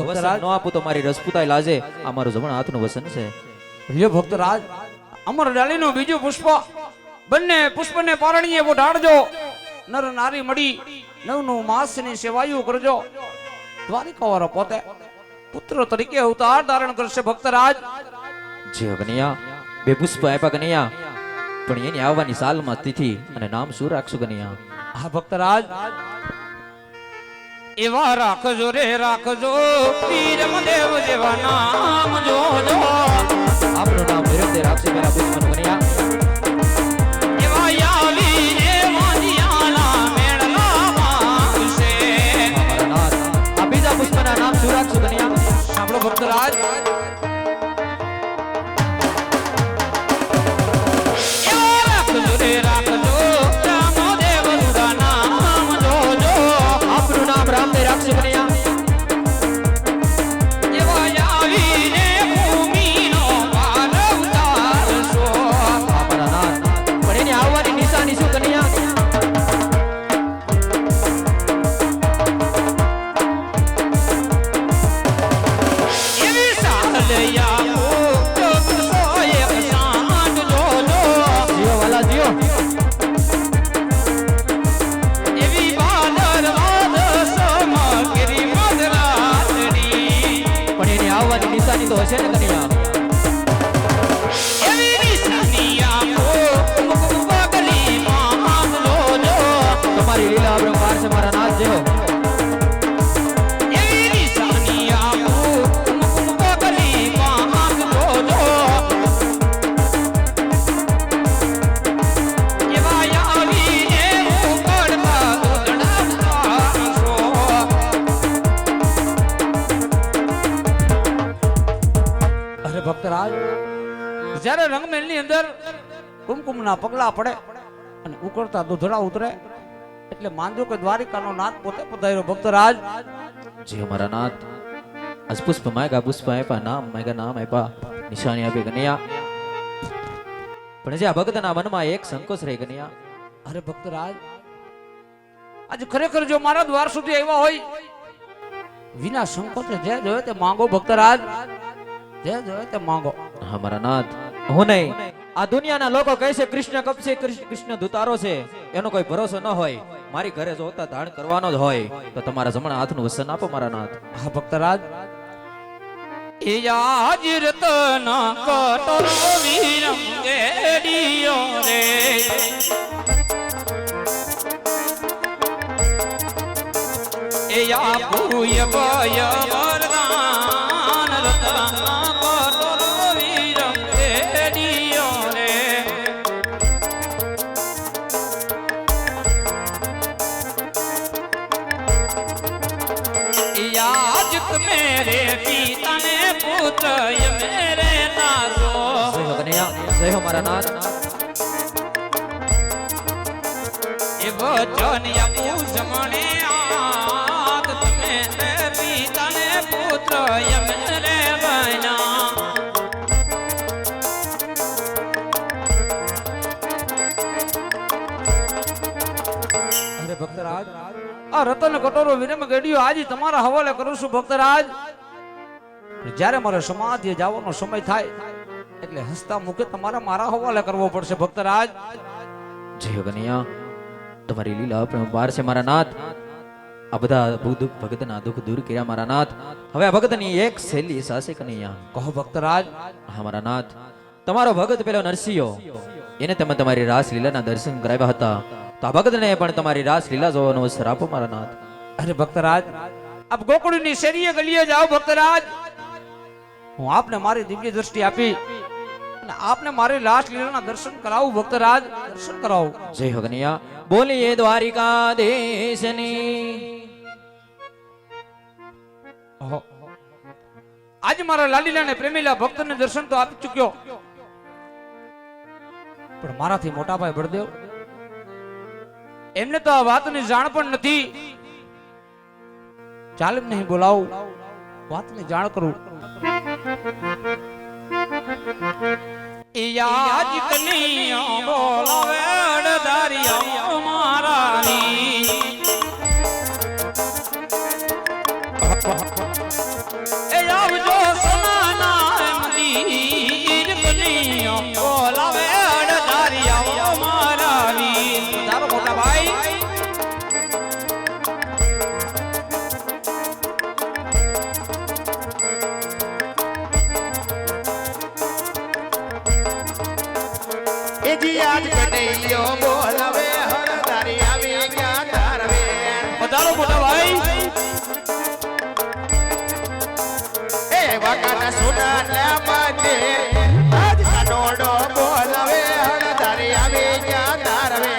વસન ન આપું તો મારી રસપૂતાઈ લાજે. આ મારું જમણ હાથનું વસન છે. લ્યો ભક્તરાજ, અમર ડાલીનું બીજું પુષ્પ બંને પુષ્પને પારણીએ ઢાળજો. નર નારી મળી નવનું માસની સેવાયું કરજો. દ્વારિકાવાળો પોતે પુત્ર તરીકે અવતાર ધારણ કરશે ભક્તરાજ. જે કનૈયા બે પુષ્પ આપ્યા કનૈયા, પણ એની આવવાની સાલમાં તિથિ અને નામ શું રાખશું કનૈયા? હા ભક્તરાજ, એવા રાખજો રે રાખજો, પીરમદેવ જેવા નામ જોજો. આપણું નામ નિરંતર રાખશે પેલા પુષ્પનું કનૈયા. એવા આવીને વાંધિયાના મેળા માંગશે. મારા નાથ, આ બીજા પુષ્પના નામ શું રાખશું કનૈયા? સાંભળો ભક્તરાજ, એવા રાખજો રે રાખજો, રામદેવ રૂડા નામ જોજો. આપણું નામ રામદેવ રાખશે કનૈયા. એવા આવીને ભૂમિનો ભાર ઉતારશો. મારા નાથ, પણ એની આવવાની નિશાની શું કનૈયા? એવી સાલયા ચોકસો એક સાંજ જોજો. જીઓ વાલા જીઓ. એવી ભાદરવાદ સમગરી મધરાતડી. પણ એની આવવાની નિશાની તો હશે ને કનૈયા? એવી નિશાની આપો મુખ પગલી માં જોજો. તમારી લીલા અપરંપાર છે મારા નાથ જેવો. એવી નિશાની આપો મુખ પગલી માં જોજો. એવા આવીને ઉકળતા દૂધડા પારશો. અરે ભક્તરાજ, જ્યારે રંગમેલની અંદર કુમકુમના પગલા પડે અને ઉકળતા દૂધડા ઉતરે એટલે માનજો કે દ્વારિકાનો નાથ પોતે પધાર્યો. ભક્તરાજ, જીઓ મારા નાથ, આજ પુષ્પ માગ્યા, પુષ્પ આપ્યા, નામ માગ્યા, નામ આપ્યા, નિશાની આપી કનૈયા. પણ જે આ ભક્તના મનમાં એક સંકોચ રહી કનૈયા. અરે ભક્તરાજ, આજે ખરેખર જો મારા દ્વાર સુધી આવ્યા હોય વિના સંકોચે જે જોયે તે માંગો. ભક્તરાજ, જે જોયે તે માંગો. હા મારા નાથ, હું નહીં, આ દુનિયાના લોકો કહે છે કૃષ્ણ કપશે, કૃષ્ણ દુતારો છે, એનો કોઈ ભરોસો ન હોય. મારી ઘરે જો અવતાર ધારણ કરવાનો જ હોય તો તમારા જમણા હાથનું વસન આપો મારા નાથ. હા ભક્તરાજ, એ આજ રતન કટોરો વિરંગેડીયો રે. એ આપુય ભય વરદાન રતન કટોરો વિરંગેડીયો રે. आज मेरे पिता ने पुत्र ये मेरे नाजो. જય હો કનૈયા, જય હો મારા નાથ. ये वचन या पूजमणे आद मेरे पिता ने पुत्र ये मेरे बना. अरे भक्तराज, આ રતન કટોરો વિરમ ગડિયો આજે તમારા હવાલે કરું છું ભક્તરાજ. જ્યારે મારે સમાધિએ જવાનો સમય થાય એટલે હસતા મુખે તમારે મારા હવાલે કરવો પડશે ભક્તરાજ. જય હો કનૈયા, તમારી લીલા અપરંપાર છે મારા નાથ. આ બધા ભક્તના દુઃખ દૂર કર્યા મારા નાથ. હવે આ ભક્તની એક શૈલી સાસે કનૈયા. કહો ભક્તરાજ. હા મારા નાથ, તમારો ભગત પેલો નરસિંહો, એને તમે તમારી રાસ લીલાના દર્શન કરાવ્યા હતા, તો આ ભક્તને પણ તમારી રાસ લીલા જોવાનો અવસર આપો મારા નાથ. અરે ભક્તરાજ, આપ ગોકુળની શેરીએ ગલીએ જાઓ ભક્તરાજ. હું આપને મારી દિવ્ય દ્રષ્ટિ આપી અને આપને મારી લાસ્ટ લીલાના દર્શન કરાવું ભક્તરાજ, દર્શન કરાવું. જય હો કનૈયા, બોલીએ દ્વારિકાધીશની. આજે મારા લાડીલા ને પ્રેમીલા ભક્તને દર્શન તો આપી ચૂક્યો, પણ મારાથી મોટા ભાઈ બળદેવ એમને તો આ વાતની જાણ પણ નથી. ચાલ એમ નહીં બોલાવું, વાતની જાણ કરું. આજ કલિયા બોલાવે અડધારિયા મારાની. આજ કનૈયો બોલાવે હરદારી આવી ગયા તારવે પધારો મોટા ભાઈ એ વાકાના સોનાના મંદિર આજ કનોડો બોલાવે હરદારી આવી ગયા તારવે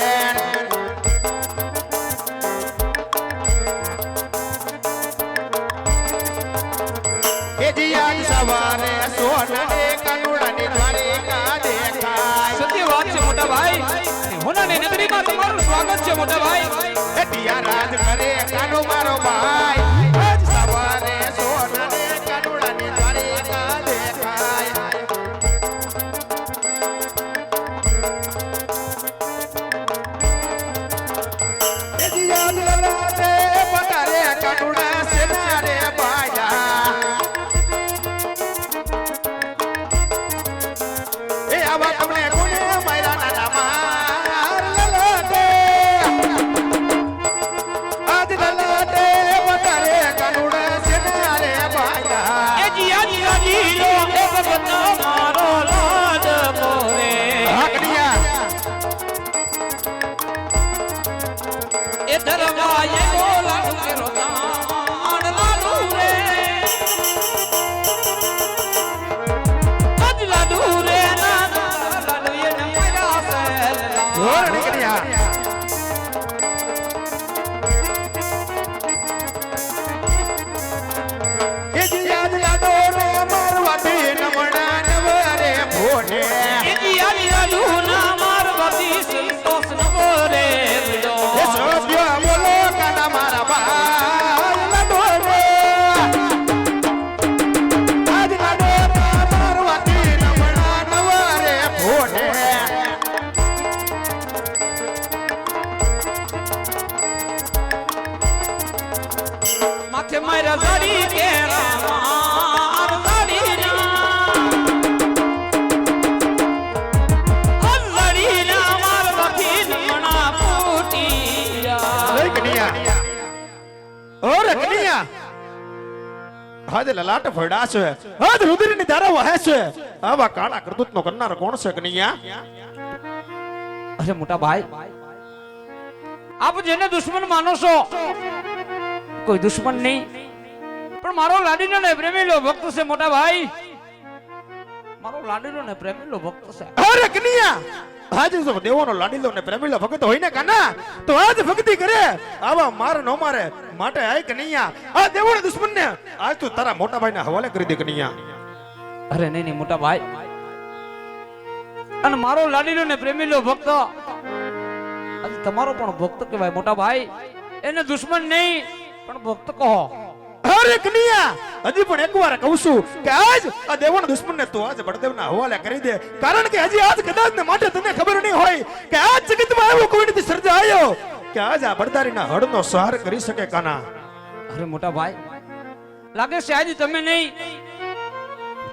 એ જી આજ સવારે સોનાને કનોડાની દ્વારિકા દેખાય સત્ય વાત છે મોટા ભાઈ હોનાની નગરીમાં તમારું સ્વાગત છે મોટા ભાઈ ટિયા રાજ કરે કાનો મારો ભાઈ આજ સવારે સોનાને કનોડાની દ્વારિકા દેખાય એ જી આજ લલાટે પટારે કનોડા સેનારે બાજા એ આવા તમને કોને માયરા નાના માર લલાટે આજ લલાટે પટારે કનોડા સેનારે બાજા એ જીયા જીલો એ ભગત મારો લાડ મોરે હાકડિયા એ ધરવાએ બોલા કે રોતાણ લાડુ રે આજ લાડુ રે ના લાડુ એ નમરા સેલ ઘોર નીકળ્યા એ જીયાદ લાડો રે મારવાથી નમણા નવરે ભોને એ જીયા લાડુ ના મારવાતી સંતોષ ન બોરે બજો એ સોપ્યો બોલો કાના મારા ભાઈ લાડો રે આજ લાડો રે મારવાથી નમણા નવરે ભોને માથે મારા સાડી કે રામ સાડી ના માર વખી નમણા ફૂટિયા લઈ કનિયા ઓ રે કનિયા હાજ લલાટ ફોડા છે હાજ રુધિરની ધારા વહે છે આવા કાળા કરતૂતનો કરનાર કોણ છે કનિયા અરે મોટા ભાઈ આપ જેને દુશ્મન માનો છો કોઈ દુશ્મન નહીં પણ મારો લાડીનો ને પ્રેમીલો ભક્ત છે મોટા ભાઈ મારો લાડીનો ને પ્રેમીલો ભક્ત છે અરે કનિયા આજ જો દેવોનો લાડીલો ને પ્રેમીલો ભગત હોય ને કાના તો આજ ભક્તિ કરે આવા માર નો મારે માટે આય કનિયા આ દેવોના દુશ્મન ને આજ તું તારા મોટા ભાઈને હવાલે કરી દે કનિયા અરે નહીં નહીં મોટા ભાઈ અને મારો લાડીલો ને પ્રેમીલો ભક્ત આજે તમારો પણ ભક્ત કહેવાય મોટા ભાઈ એને દુશ્મન નહીં પણ ભક્ત કહો અરે કનિયા હજી પણ એકવાર કહું છું કે આજ આ દેવોના દુશ્મનને તું આજ બળદેવના હવાલે કરી દે કારણ કે હજી આજ કદાચ ને માટે તને ખબર નહીં હોય કે આ જગતમાં એવો કોઈ નથી સર્જાયો કે આજ આ બળદારીના હળનો સહાર કરી શકે કાના અરે મોટા ભાઈ લાગે છે આજે તમે નહીં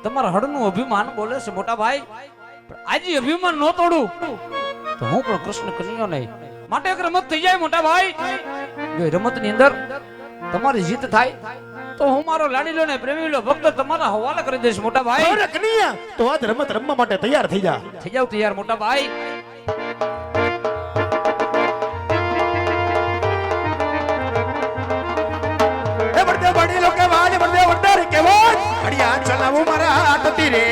તમારા હળનું અભિમાન બોલે છે મોટા ભાઈ પણ આજે અભિમાન નો તોડું તો હું પણ કૃષ્ણ કન્યો નહીં માટે એક રમત થઈ જાય મોટા ભાઈ જો એ રમતની અંદર તમારી જીત થાય તો હું મારો લાડીલો ને પ્રેમીલો ભક્ત તમારા હવાલે કરી દઈશ મોટા ભાઈ અરે કનિયા તો આજ રમત રમવા માટે તૈયાર થઈ જા થઈ જાવ તૈયાર મોટા ભાઈ એ બળદેવ બડી લોકે વાજ બળદેવ વરદારી કે વાજ ઘડિયા ચલાવું મારા હાથ તીરે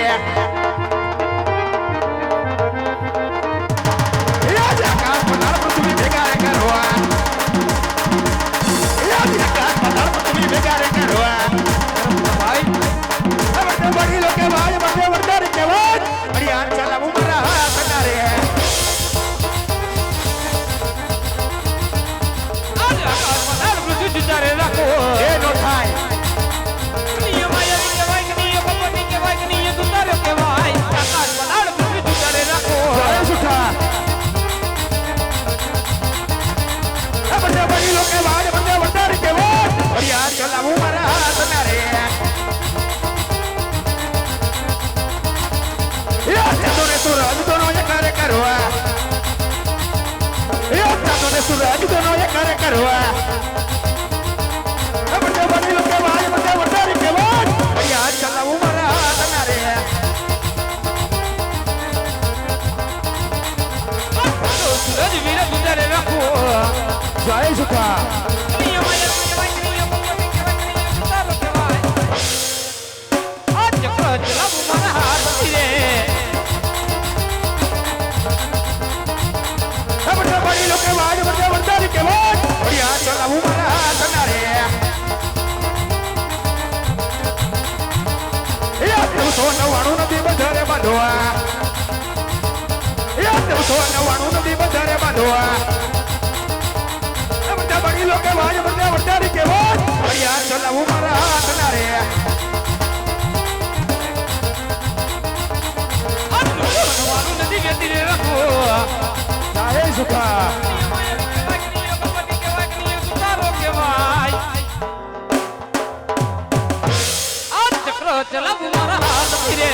સુરજ દોનો એ કરે કરવા બડે બડી લોકે વાય બડે વટારી કેવાય યાર ચલાવું મારા હાથ ના રે જય સુખા આ ચક્ર ચલાવું મારા હાથથી રે બધા બડી લોકો વાજ બધા વરદારી કે વાજ બઢિયા ચલાવું મારા હાથના રે એ 999 નથી બધારે બાંધવા એ 999 નથી બધારે બાંધવા બધા બડી લોકો વાજ બધા વરદારી કે વાજ બઢિયા ચલાવું મારા હાથના રે નથી ગતિ રે રાખો જય સુખા ચલાવું મારા હાથથી રે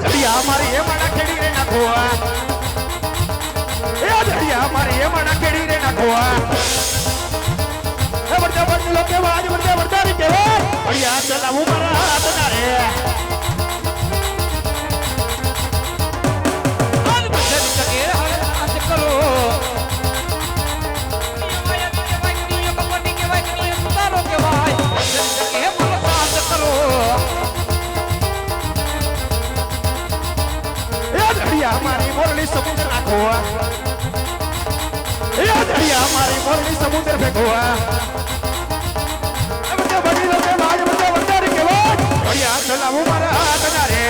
ધડિયા મારી એ માણા ખેડી રે નાખવા એ ધડિયા મારી એ માણા ખેડી રે નાખવા એ બધા બધા લોકો વાજ બધા વરદારી કહેવાય ધડિયા ચલાવું મારા હાથના રે મારી મોરલી સમુદ્ર નાખવા એ ધડિયા મારી મોરલી સમુદ્ર ફેંકવા બધા બડી લોકો વાજ બધા વરદારી કહેવાય ધડિયા ચલાવું મારા હાથના રે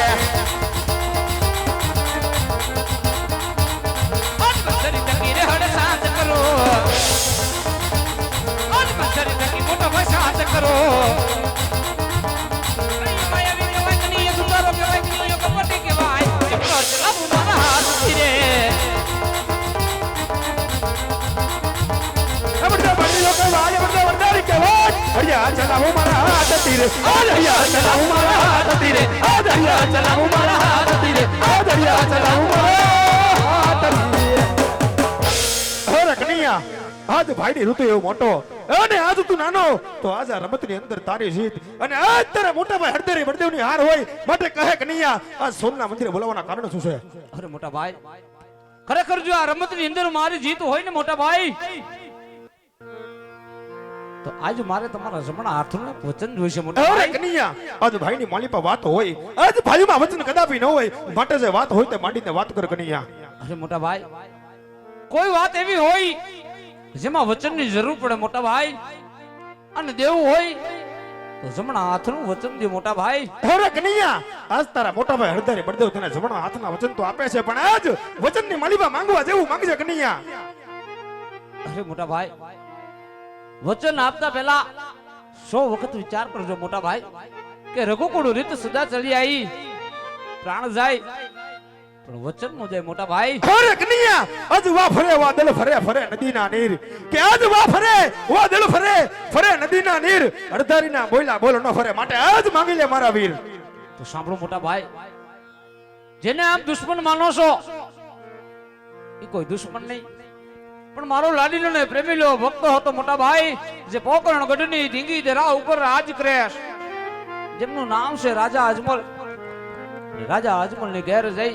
કરો ચલાવું મારા હાથ તીરે ધડિયા ચલાવું મારા હાથ તીરે ધડિયા ચલાવું મારા હાથ તીરે ધડિયા ચલાવું મારા હાથ તીરે અરે કનૈયા આજ ભાઈની ઋતુ એવો મોટો અને આજ તું નાનો તો આજ આ રમતની અંદર તારી જીત અને આજ તારા મોટા ભાઈ હરદેરી બળદેવની હાર હોય માટે કહે કનૈયા આજ સોમના મંદિરે બોલાવવાના કારણ શું છે અરે મોટા ભાઈ ખરેખર જો આ રમતની અંદર મારી જીત હોય ને મોટા ભાઈ તો આજ મારે તમારા જમણા હાથનું વચન જોઈશે મોટા અરે ભાઈ કનૈયા આજ ભાઈની માલિપા વાત હોય આજ ભાઈમાં વચન કદાપી ન હોય માટે જે વાત હોય તે માંડીને વાત કર કનૈયા અરે મોટા ભાઈ કોઈ વાત એવી હોય જેમાં વચનની જરૂર પડે મોટા ભાઈ અને દેવું હોય તો જમણા હાથનું વચન દે મોટા ભાઈ અરે કનૈયા આજ તારા મોટા ભાઈ હરદારી બળદેવ તને જમણા હાથના વચન તો આપે છે પણ આજ વચનની માલિપા માંગવા જેવું માંગજે કનૈયા અરે મોટા ભાઈ વચન આપતા પહેલા 100 વખત વિચાર કરજો મોટા ભાઈ કે રઘુકુળ રીત સદા ચલી આવી પ્રાણ જાય પણ વચન નો જાય મોટા ભાઈ અરે કનૈયા આજ વા ફરે વાદળ ફરે ફરે નદીના નીર કે આજ વા ફરે વાદળ ફરે ફરે નદીના નીર અડધારીના બોયલા બોલો ન ફરે માટે આજ માંગી લે મારા વીર તો સાંભળો મોટા ભાઈ જેને આમ દુશ્મન માનો છો એ કોઈ દુશ્મન નહીં પણ મારો લાડીલો ને પ્રેમીલો ભક્ત હતો મોટા ભાઈ જે પોકરણ ગઢની ધીંગી દરા ઉપર રાજ કરે જેમનું નામ છે રાજા અજમલ રાજા અજમલ ની ઘેર જઈ